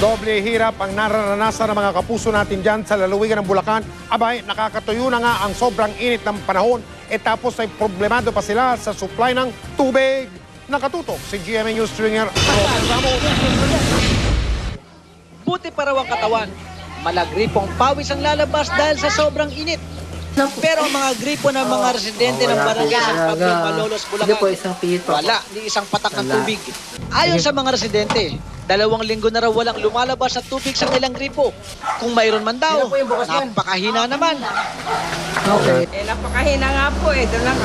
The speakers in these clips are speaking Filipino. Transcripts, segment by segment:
Doble hirap ang nararanasan ng mga kapuso natin dyan sa lalawigan ng Bulacan. Abay, nakakatuyo na nga ang sobrang init ng panahon. Tapos ay problemado pa sila sa supply ng tubig. Nakatutok si GMA News Stringer Romel Ramos. Buti pa raw ang katawan. Malagripong pawis ang lalabas dahil sa sobrang init. Pero ang mga gripo ng mga residente ng barangay San Pablo, Malolos, Bulacan, wala ni isang patak ng tubig. Ayon sa mga residente, 2 linggo na raw walang lumalabas na tubig sa kanilang gripo. Kung mayroon man daw, napakahina naman. Okay. Napakahina nga po eh. Doon lang,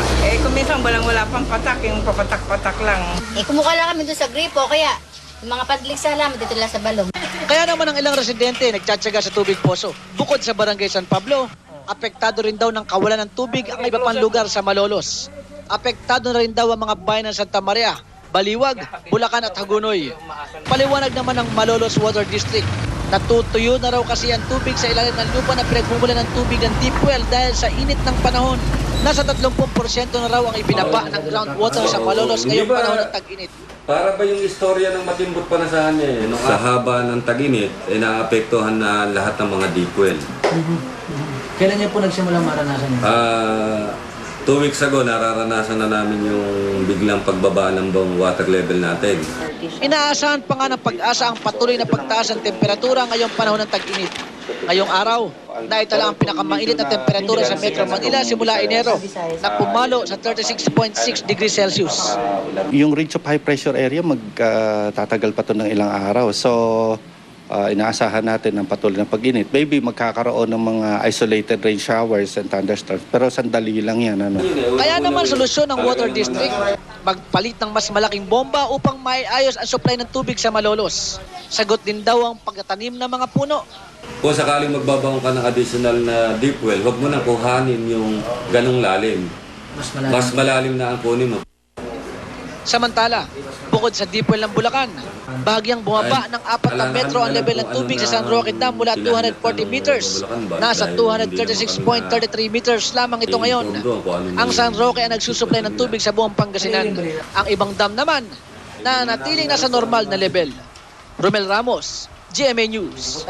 kung minsan wala pang patak, yung papatak-patak lang. Kumukuha lang kami doon sa gripo, kaya yung mga padligsa lang, dito lang sa balong. Kaya naman ang ilang residente nagtsatsaga sa tubig poso. Bukod sa barangay San Pablo, apektado rin daw ng kawalan ng tubig ang iba pang lugar sa Malolos. Apektado na rin daw ang mga bayan ng Santa Maria, Baliwag, Bulacan at Hagonoy. Paliwanag naman ng Malolos Water District. Natutuyo na raw kasi ang tubig sa ilalim ng lupa na pinagmumulan ng tubig ng deep well dahil sa init ng panahon. Nasa 30% na raw ang ibinaba ng groundwater sa Malolos ngayong panahon ng tag-init. Para ba yung istorya ng Matimbot panasahan niya sa haba ng tag-init, naapektuhan na lahat ng mga deep well. Kailan niyo po nagsimulang maranasan yun? 2 weeks ago, nararanasan na namin yung biglang pagbaba ng buong water level natin. Inaasahan pa nga ng Pag-asa ang patuloy na pagtaas ng temperatura ngayong panahon ng tag-init. Ngayong araw, naitala ang pinakamainit na temperatura sa Metro Manila simula Enero na pumalo sa 36.6 degrees Celsius. Yung range of high pressure area magtatagal pa ito ng ilang araw. So, inaasahan natin ng patuloy na pag-init. Maybe magkakaroon ng mga isolated rain showers and thunderstorms. Pero sandali lang yan. Kaya naman solusyon ng Water District, magpalit ng mas malaking bomba upang maiayos ang supply ng tubig sa Malolos. Sagot din daw ang pagtatanim ng mga puno. Kung sakaling magbabaon ka ng additional na deep well, huwag mo nang kuhanin yung ganong lalim. Mas malalim na ang kunin mo. Samantala, bukod sa deep well ng Bulacan, bahagyang bumaba ng 4 na metro ang level ng tubig sa San Roque Dam mula 240 meters. Nasa 236.33 meters lamang ito ngayon. Ang San Roque ay nagsusupply ng tubig sa buong Pangasinan. Ang ibang dam naman, nanatiling nasa normal na level. Romel Ramos, GMA News.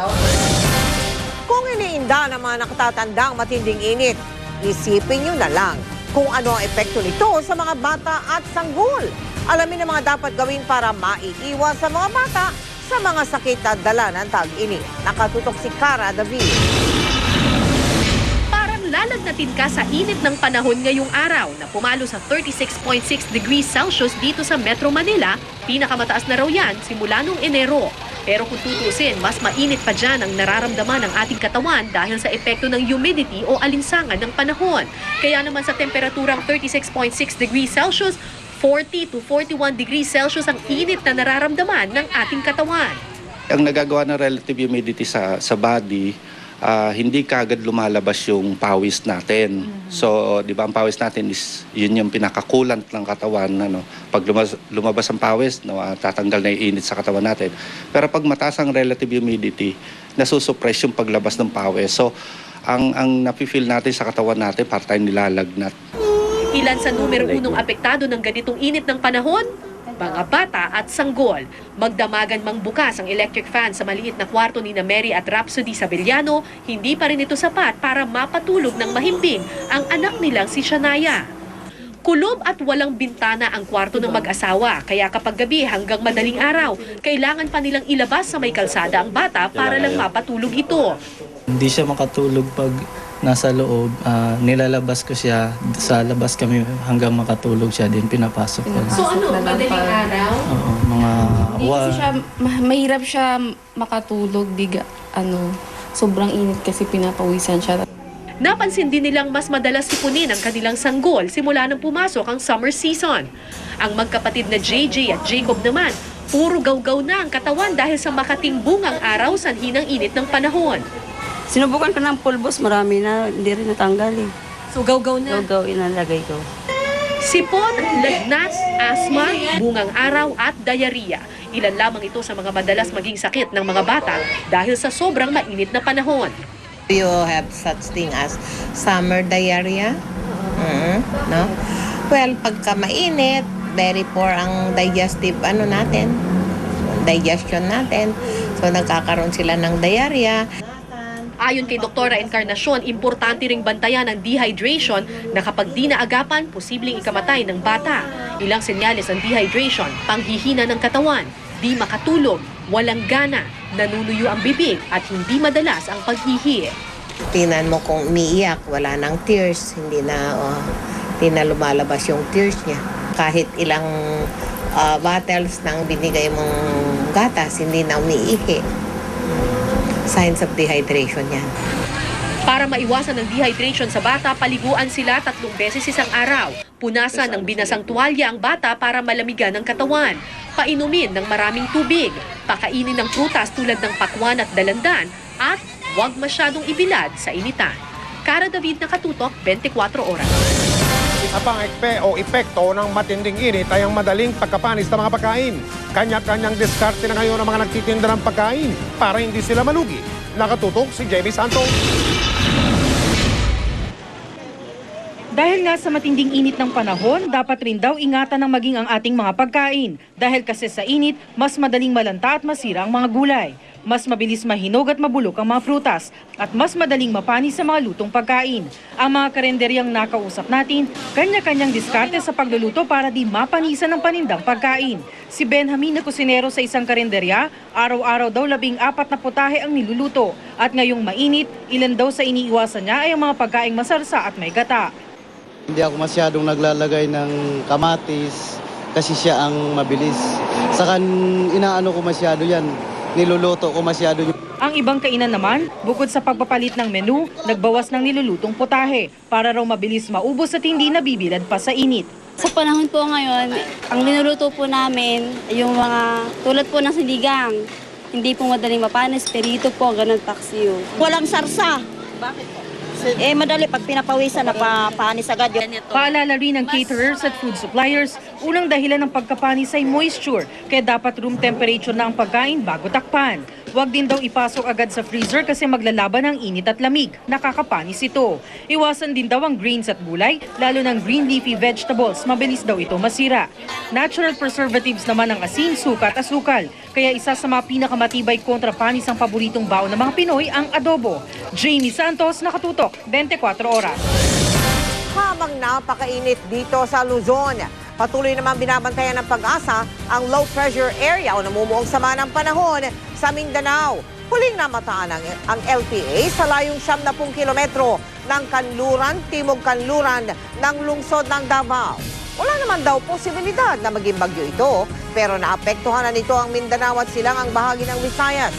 Kung iniinda ng mga nakatatandang matinding init, isipin nyo na lang kung ano ang epekto nito sa mga bata at sanggol. Alamin ang mga dapat gawin para maiiwas sa mga bata sa mga sakit na dala ng tag-init. Nakatutok si Cara David. Parang lalagnatin ka sa init ng panahon ngayong araw na pumalo sa 36.6 degrees Celsius dito sa Metro Manila. Pinakamataas na raw yan simula noong Enero. Pero kung tutusin, mas mainit pa dyan ang nararamdaman ng ating katawan dahil sa epekto ng humidity o alinsangan ng panahon. Kaya naman sa temperaturang 36.6 degrees Celsius, 40 to 41 degrees Celsius ang init na nararamdaman ng ating katawan. Ang nagagawa ng relative humidity sa body, hindi kaagad lumalabas yung pawis natin. So, di ba, ang pawis natin is yun yung pinakakulant ng katawan. Pag lumabas ang pawis, tatanggal na yung init sa katawan natin. Pero pag mataas ang relative humidity, nasusuppress yung paglabas ng pawis. So, ang napifeel natin sa katawan natin, para tayong nilalagnat. Ilan sa numero 1 apektado ng ganitong init ng panahon? Mga bata at sanggol. Magdamagan mang bukas ang electric fan sa maliit na kwarto ni na Mary at Rhapsody Sabeliano, hindi pa rin ito sapat para mapatulog ng mahimbing ang anak nilang si Shania. Kulob at walang bintana ang kwarto ng mag-asawa, kaya kapag gabi hanggang madaling araw, kailangan pa nilang ilabas sa may kalsada ang bata para lang mapatulog ito. Hindi siya makatulog pag nasa loob. Nilalabas ko siya. Sa labas kami hanggang makatulog siya din. Pinapasok ko. So ano, madaling araw? Oo, mga... Kasi siya, mahirap siya makatulog. Sobrang init kasi pinapawisan siya. Napansin din nilang mas madalas sipunin ang kanilang sanggol simula nang pumasok ang summer season. Ang magkapatid na JJ at Jacob naman, puro gawgaw na ang katawan dahil sa makating bungang araw sanhi ng init ng panahon. Sinubukan ko ng pulbos, marami na, hindi rin natanggal eh. So gawgaw na? Gawgaw, inalagay ko. Sipon, lagnat, asma, bungang araw at diarrhea. Ilan lamang ito sa mga madalas maging sakit ng mga bata dahil sa sobrang mainit na panahon. You have such thing as summer diarrhea? No? Well, pagka mainit, very poor ang digestive digestion natin. So nagkakaroon sila ng diarrhea. Ayon kay Doktora Encarnacion, importante ring bantayan ang dehydration na kapag di naagapan, posibleng ikamatay ng bata. Ilang senyales ng dehydration, panghihina ng katawan, di makatulog, walang gana, nanunuyo ang bibig at hindi madalas ang paghihi. Tingnan mo kung umiiyak, wala nang tears, hindi na lumalabas yung tears niya. Kahit ilang bottles ng binigay mong gatas, hindi na umiihi. Signs of dehydration yan. Para maiwasan ang dehydration sa bata, paliguan sila 3 beses isang araw. Punasan ng binasang tuwalya ang bata para malamigan ang katawan. Painumin ng maraming tubig. Pakainin ng prutas tulad ng pakwan at dalandan. At huwag masyadong ibilad sa initan. Cara David, Nakatutok, 24 oras. Isa pang epekto ng matinding init ay ang madaling pagkapanis ng mga pagkain. Kanya-kanyang diskarte na ngayon ang mga nagtitinda ng pagkain para hindi sila malugi. Nakatutok si Jamie Santos. Dahil nga sa matinding init ng panahon, dapat rin daw ingatan ng maging ang ating mga pagkain. Dahil kasi sa init, mas madaling malanta at masira ang mga gulay. Mas mabilis mahinog at mabulok ang mga prutas at mas madaling mapanis sa mga lutong pagkain. Ang mga karenderyang nakausap natin, kanya-kanyang diskarte sa pagluluto para di mapanisan ng panindang pagkain. Si Benjamin na kusinero sa isang karenderya, araw-araw daw 14 na putahe ang niluluto. At ngayong mainit, ilan daw sa iniiwasan niya ay ang mga pagkaing masarsa at may gata. Hindi ako masyadong naglalagay ng kamatis kasi siya ang mabilis. Saka inaano ko masyado yan. Niluluto ko masyado. Ang ibang kainan naman, bukod sa pagpapalit ng menu, nagbawas ng nilulutong putahe para raw mabilis maubos at hindi nabibilad pa sa init. Sa panahon po ngayon, ang linuluto po namin, yung mga tulad po ng sinigang, hindi po madaling mapanis, perito po, ganun taksiyo. Walang sarsa. Bakit po? Madali pag pinapawisan na panis agad yun. Paalala rin ng caterers at food suppliers, unang dahilan ng pagkapanis ay moisture, kaya dapat room temperature na ang pagkain bago takpan. Huwag din daw ipasok agad sa freezer kasi maglalaban ng init at lamig. Nakakapanis ito. Iwasan din daw ang grains at gulay, lalo ng green leafy vegetables. Mabilis daw ito masira. Natural preservatives naman ang asin, suka at asukal. Kaya isa sa mga pinakamatibay kontra panis ang paboritong baon ng mga Pinoy ang adobo. Jamie Santos, Nakatutok, 24 oras. Habang napakainit dito sa Luzon, patuloy naman binabantayan ng Pag-asa ang low pressure area o namumuong sama ng panahon sa Mindanao. Huling namataan ang LPA sa layong 70 kilometro ng kanluran, timog kanluran ng lungsod ng Davao. Wala naman daw posibilidad na maging bagyo ito, pero naapektuhan na nito ang Mindanao at silangang bahagi ng Visayas.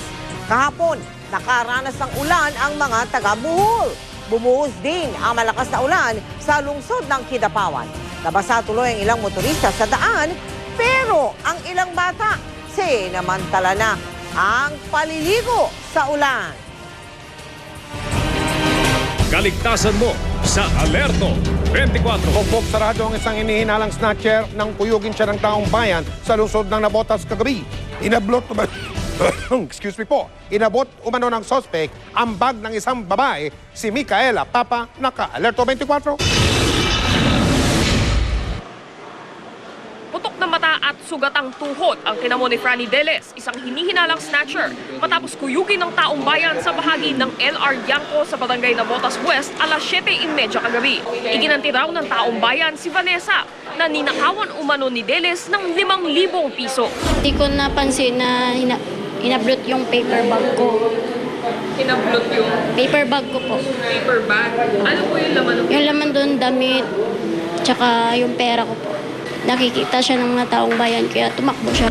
Kahapon, nakaranas ng ulan ang mga taga-Bohol. Bumuhos din ang malakas na ulan sa lungsod ng Kidapawan. Nabasa tuloy ang ilang motorista sa daan, pero ang ilang bata sinamantala na ang paliligo sa ulan. Kaligtasan mo sa Alerto 24. Pokpok sa radyo ang isang inihinalang snatcher nang kuyugin siya ng taong bayan sa lungsod ng Navotas kagabi. Inabot umano ng sospek ang bag ng isang babae, si Micaela Papa, naka-Alerto 24. Putok na mata at sugat ang tuhod ang kinamo ni Franny Deles, isang hinihinalang snatcher, matapos kuyugin ng taong bayan sa bahagi ng LR Yanco sa barangay Navotas West alas 7:30 kagabi. Iginanti raw ng taong bayan si Vanessa na ninakawan umano ni Deles ng 5,000 piso. Hindi ko napansin na inablot yung paper bag ko. Inablot yung Paper bag ko po. paper bag. Ano po yung laman? Yung laman doon, damit, tsaka yung pera ko po. Nakikita siya ng mga taong bayan kaya tumakbo siya.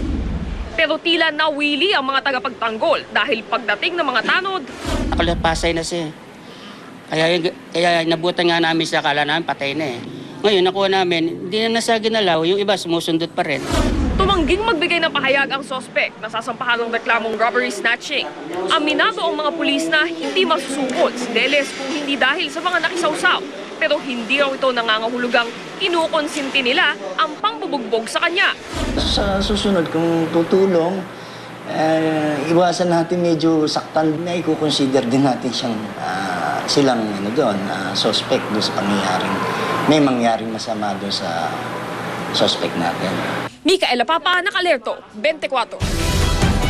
Pero tila nawili ang mga tagapagtanggol dahil pagdating ng mga tanod, Nakalapasay na siya. Kaya nabutan nga namin siya, akala namin patay na eh. Ngayon nakuha namin, hindi na nasa ginalaw, yung iba sumusundot pa rin. tumangging magbigay ng pahayag ang sospek na sasampahan ng reklamong robbery snatching. Aminado ang mga pulis na hindi masusugod si Deles kung hindi dahil sa mga nakisawsaw. Pero hindi raw ito nangangahulugang kinukonsinti nila ang pangbubugbog sa kanya. Sa susunod kung tutulong, iwasan natin medyo saktan na i-consider din natin silang suspect doon sa pangyayaring may mangyaring masama doon sa suspect natin. Micaela Papa, Nakalerto, 24.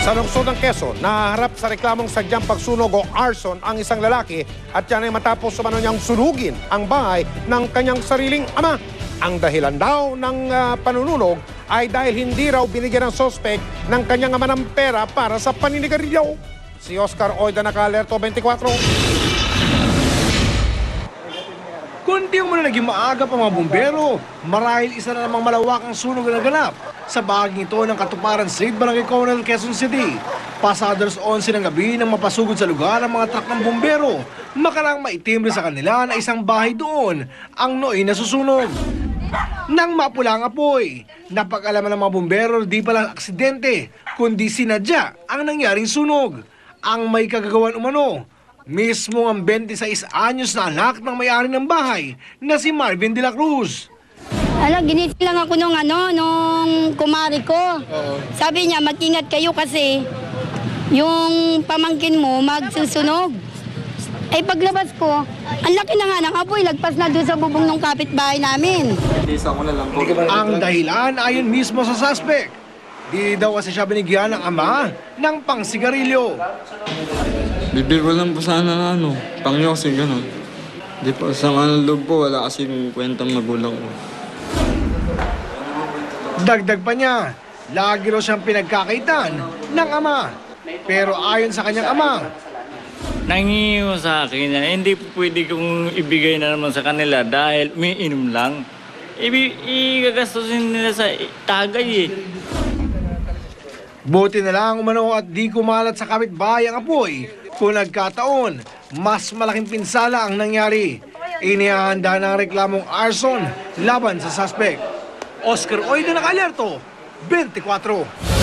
Sa lungsod ng Quezon, naharap sa reklamong sadyang pagsunog o arson ang isang lalaki at yan ay matapos umano niyang sunugin ang bahay ng kanyang sariling ama. Ang dahilan daw ng panununog ay dahil hindi raw binigyan ng sospek ng kanyang ama ng pera para sa paninigarilyo. Si Oscar Oida, Naka-Alerto 24. Kundi mo na naging maagap ang mga bumbero marahil isa na namang malawakang sunog na naganap sa bahaging ito ng Katuparan Street, Barangay Coronel, Quezon City. Pasado alas 11 ng gabi nang mapasugod sa lugar ang mga truck ng bumbero. Makarang maitimbre sa kanila na isang bahay doon ang nooy nasusunog. Nang mapula ang apoy, napag-alaman ng mga bumbero di pala aksidente, kundi sinadya ang nangyaring sunog. Ang may kagagawan umano, mismo ang 26 anyos na anak ng may-ari ng bahay na si Marvin de la Cruz. Ginising lang ako nung kumari ko. Sabi niya, mag-ingat kayo kasi yung pamangkin mo magsusunog. Ay paglabas ko, ang laki na nga ng apoy, lagpas na doon sa bubong ng kapitbahay namin. Ang dahilan ayon mismo sa suspect. Di daw kasi siya binigyan ng ama ng pangsigarilyo. Bibig ko lang po sana na pangyosin, gano'n. Di po, sa loob po, wala kasing kwentang magulang ko. Dagdag pa niya, lagi raw siyang pinagkakaitan ng ama. Pero ayon sa kanyang ama, nangingiw sa akin na hindi po pwede kong ibigay na naman sa kanila dahil umiinom lang. Igagastusin nila sa tagay eh. Buti na lang umano at di kumalat sa kapitbahay ang apoy. Kung nagkataon, mas malaking pinsala ang nangyari. Inihahanda ng reklamong arson laban sa suspect. Oscar Oida, Naka-Alerto 24.